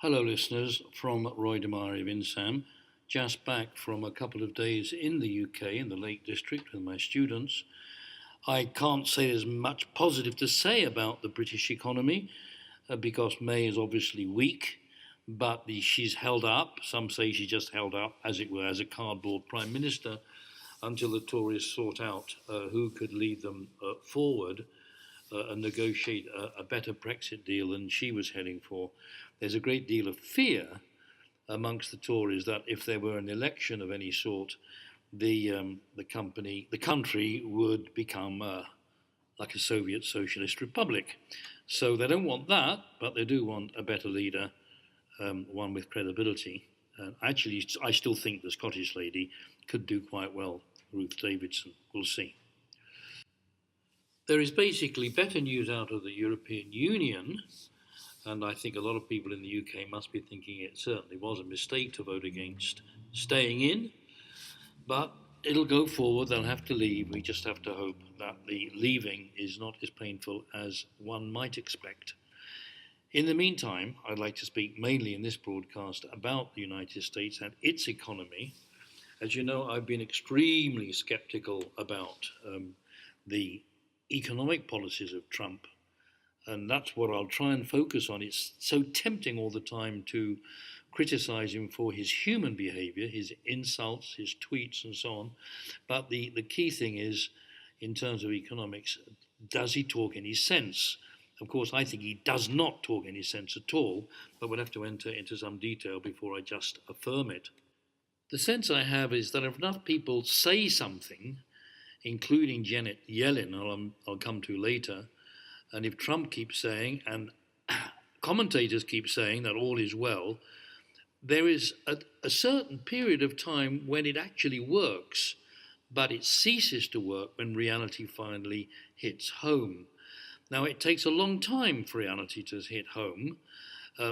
Hello, listeners, from Roy Damari of INSAM. Just back from a couple of days in the UK, in the Lake District, with my students. I can't say there's much positive to say about the British economy because May is obviously weak, but she's held up. Some say she just held up, as it were, as a cardboard prime minister until the Tories sort out who could lead them forward and negotiate a better Brexit deal than she was heading for. There's a great deal of fear amongst the Tories that if there were an election of any sort, the country would become like a Soviet socialist republic. So they don't want that, but they do want a better leader, one with credibility. Actually, I still think the Scottish lady could do quite well, Ruth Davidson. We'll see. There is basically better news out of the European Union, and I think a lot of people in the UK must be thinking it certainly was a mistake to vote against staying in, but it'll go forward, they'll have to leave. We just have to hope that the leaving is not as painful as one might expect. In the meantime, I'd like to speak mainly in this broadcast about the United States and its economy. As you know, I've been extremely skeptical about the economic policies of Trump, and that's what I'll try and focus on. It's so tempting all the time to criticize him for his human behavior, his insults, his tweets, and so on. But the key thing is, in terms of economics, does he talk any sense? Of course, I think he does not talk any sense at all, but we'll have to enter into some detail before I just affirm it. The sense I have is that if enough people say something, including Janet Yellen, I'll come to later, and if Trump keeps saying, and commentators keep saying that all is well, there is a certain period of time when it actually works, but it ceases to work when reality finally hits home. Now, it takes a long time for reality to hit home,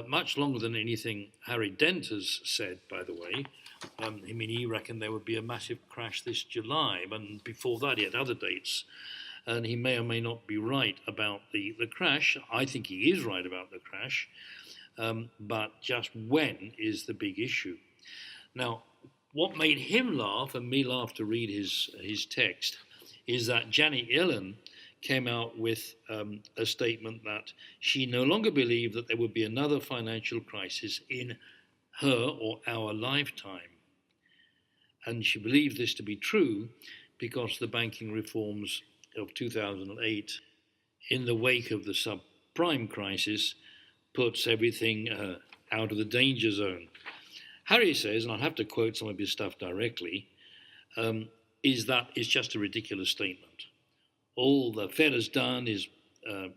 much longer than anything Harry Dent has said, by the way. He reckoned there would be a massive crash this July, but before that he had other dates. And he may or may not be right about the crash. I think he is right about the crash, but just when is the big issue. Now, what made him laugh, and me laugh to read his text, is that Janet Yellen came out with a statement that she no longer believed that there would be another financial crisis in her or our lifetime. And she believed this to be true because the banking reforms of 2008, in the wake of the subprime crisis, puts everything out of the danger zone. Harry says, and I'll have to quote some of his stuff directly, is that it's just a ridiculous statement. All the Fed has done is,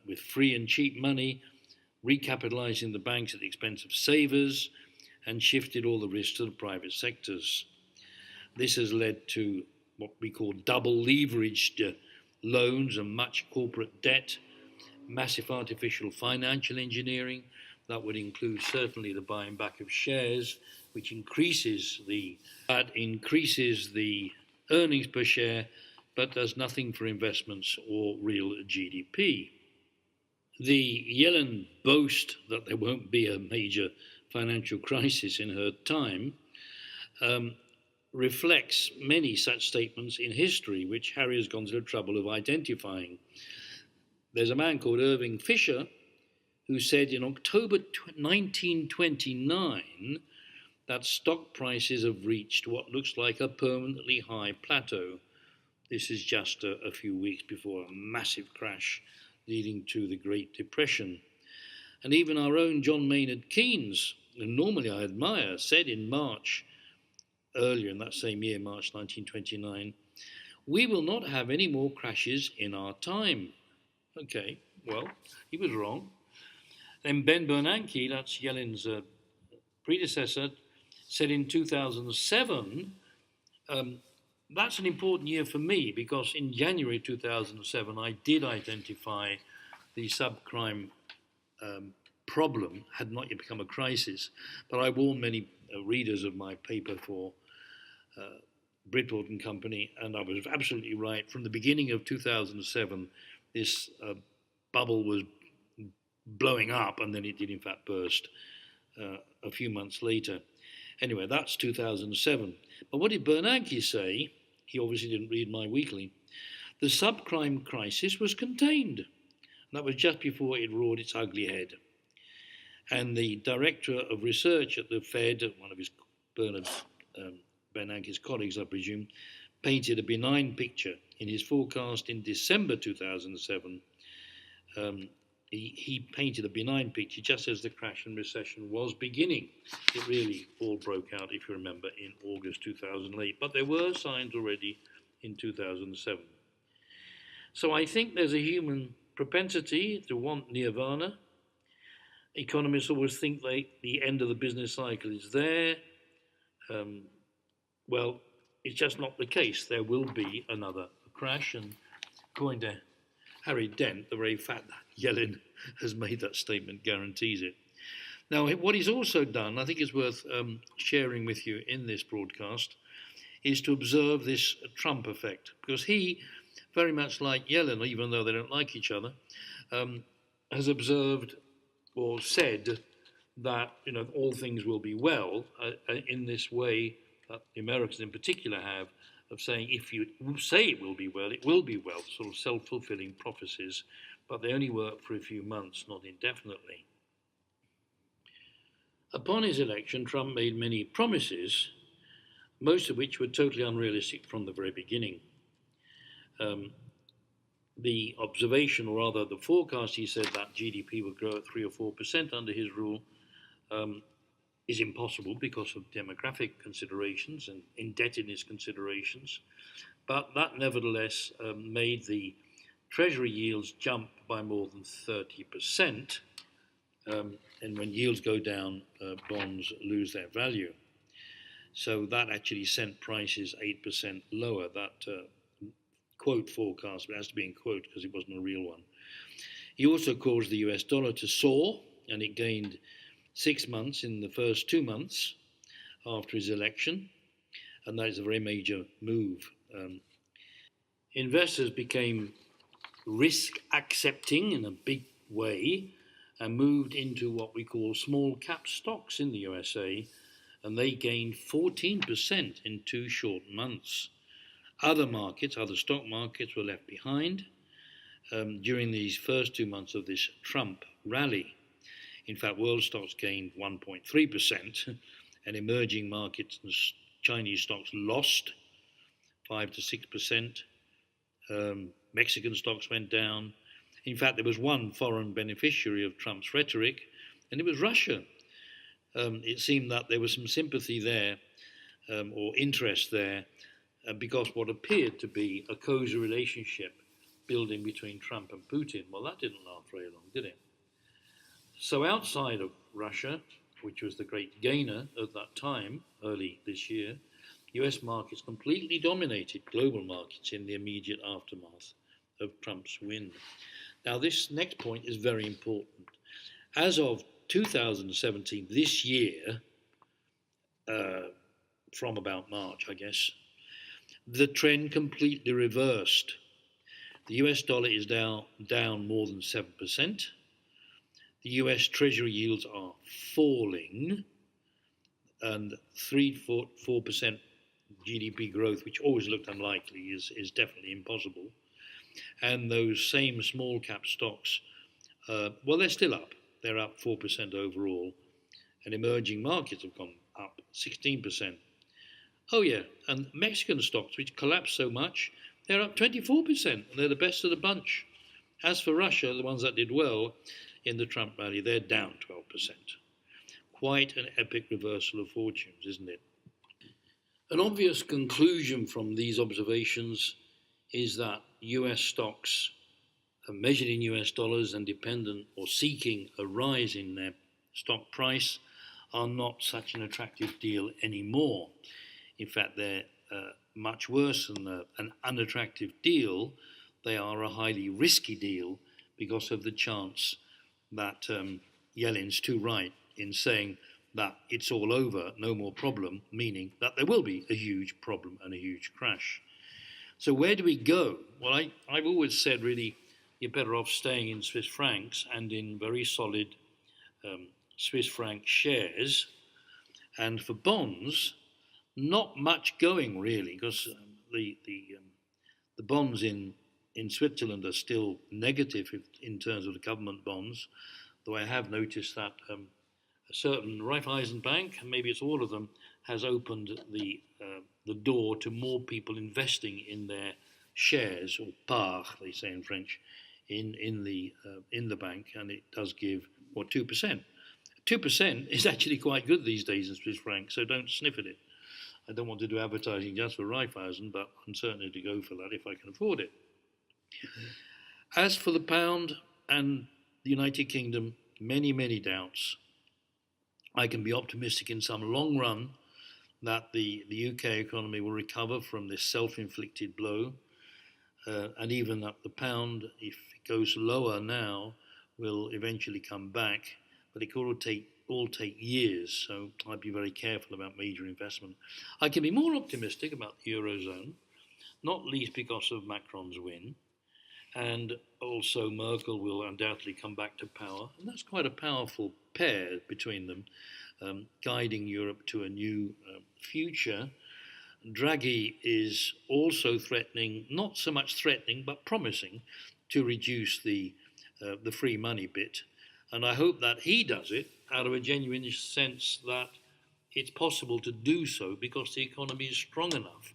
with free and cheap money, recapitalizing the banks at the expense of savers and shifted all the risks to the private sectors. This has led to what we call double leveraged loans and much corporate debt, massive artificial financial engineering. That would include certainly the buying back of shares, which increases the earnings per share, but does nothing for investments or real GDP. The Yellen boast that there won't be a major financial crisis in her time reflects many such statements in history, which Harry has gone to the trouble of identifying. There's a man called Irving Fisher who said in October 1929 that stock prices have reached what looks like a permanently high plateau. This is just a few weeks before a massive crash leading to the Great Depression. And even our own John Maynard Keynes, who normally I admire, said in March, earlier in that same year, March 1929, "We will not have any more crashes in our time." Okay, well, he was wrong. Then Ben Bernanke, that's Yellen's predecessor, said in 2007, that's an important year for me because in January 2007, I did identify the subprime problem, had not yet become a crisis, but I warned many readers of my paper for Bridport and Company, and I was absolutely right. From the beginning of 2007, this bubble was blowing up, and then it did in fact burst. a few months later. Anyway, that's 2007. But what did Bernanke say? He obviously didn't read my weekly. The subprime crisis was contained. That was just before it roared its ugly head. And the director of research at the Fed, one of his Bernanke's colleagues, I presume, painted a benign picture in his forecast in December 2007. He painted a benign picture just as the crash and recession was beginning. It really all broke out, if you remember, in August 2008. But there were signs already in 2007. So I think there's a human propensity to want nirvana. Economists always think the end of the business cycle is there. Well, it's just not the case. There will be another crash, and according to Harry Dent, the very fact that Yellen has made that statement guarantees it. Now, what he's also done, I think is worth sharing with you in this broadcast, is to observe this Trump effect, because he, very much like Yellen, even though they don't like each other, has observed or said that all things will be well in this way that the Americans in particular have of saying if you say it will be well, sort of self-fulfilling prophecies, but they only work for a few months, not indefinitely. Upon his election, Trump made many promises, most of which were totally unrealistic from the very beginning. The observation, or rather the forecast, he said that GDP would grow at 3 or 4% under his rule, is impossible because of demographic considerations and indebtedness considerations. But that nevertheless made the Treasury yields jump by more than 30%. And when yields go down, bonds lose their value. So that actually sent prices 8% lower. That quote forecast, but it has to be in quote because it wasn't a real one. He also caused the US dollar to soar, and it gained 6 months in the first 2 months after his election, and that is a very major move. Investors became risk accepting in a big way and moved into what we call small cap stocks in the USA, and they gained 14% in 2 short months. Other stock markets were left behind during these first 2 months of this Trump rally. In fact, world stocks gained 1.3%, and emerging markets and Chinese stocks lost 5 to 6%. Mexican stocks went down. In fact, there was one foreign beneficiary of Trump's rhetoric, and it was Russia. It seemed that there was some sympathy there, or interest there, because what appeared to be a cozy relationship building between Trump and Putin. Well, that didn't last very long, did it? So outside of Russia, which was the great gainer at that time, early this year, US markets completely dominated global markets in the immediate aftermath of Trump's win. Now, this next point is very important. As of 2017, this year, from about March, I guess, the trend completely reversed. The US dollar is now down more than 7%. The US Treasury yields are falling, and 3-4% GDP growth, which always looked unlikely, is definitely impossible. And those same small cap stocks, well, they're still up. They're up 4% overall. And emerging markets have gone up 16%. Oh, yeah, and Mexican stocks, which collapsed so much, they're up 24%, and they're the best of the bunch. As for Russia, the ones that did well in the Trump rally, they're down 12%. Quite an epic reversal of fortunes, isn't it? An obvious conclusion from these observations is that US stocks, measured in US dollars and dependent or seeking a rise in their stock price, are not such an attractive deal anymore. In fact, they're much worse than an unattractive deal. They are a highly risky deal because of the chance that Yellen's too right in saying that it's all over, no more problem, meaning that there will be a huge problem and a huge crash. So where do we go? Well, I've always said really you're better off staying in Swiss francs and in very solid Swiss franc shares, and for bonds, not much going really, because the bonds in Switzerland are still negative in terms of the government bonds. Though I have noticed that a certain Raiffeisen Bank, maybe it's all of them, has opened the door to more people investing in their shares, or parts, they say in French, in the bank, and it does give 2%. 2% is actually quite good these days in Swiss francs, so don't sniff at it. I don't want to do advertising just for Raiffeisen, but I'm certainly to go for that if I can afford it. As for the pound and the United Kingdom, many, many doubts. I can be optimistic in some long run that the UK economy will recover from this self-inflicted blow, and even that the pound, if it goes lower now, will eventually come back. But it could all take years, so I'd be very careful about major investment. I can be more optimistic about the Eurozone, not least because of Macron's win, and also Merkel will undoubtedly come back to power, and that's quite a powerful pair between them, guiding Europe to a new future. Draghi is also threatening, not so much threatening, but promising to reduce the free money bit. And I hope that he does it out of a genuine sense that it's possible to do so because the economy is strong enough,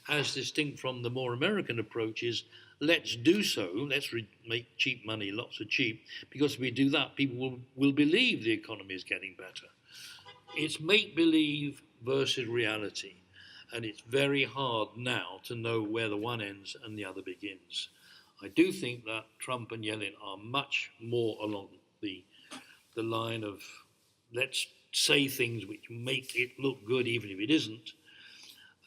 as distinct from the more American approaches. Let's do so, let's make cheap money, lots of cheap, because if we do that, people will believe the economy is getting better. It's make-believe versus reality, and it's very hard now to know where the one ends and the other begins. I do think that Trump and Yellen are much more along the line of let's say things which make it look good even if it isn't.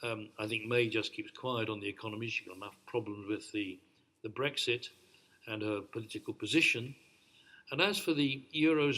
I think May just keeps quiet on the economy. She's got enough problems with the Brexit and her political position. And as for the Eurozone,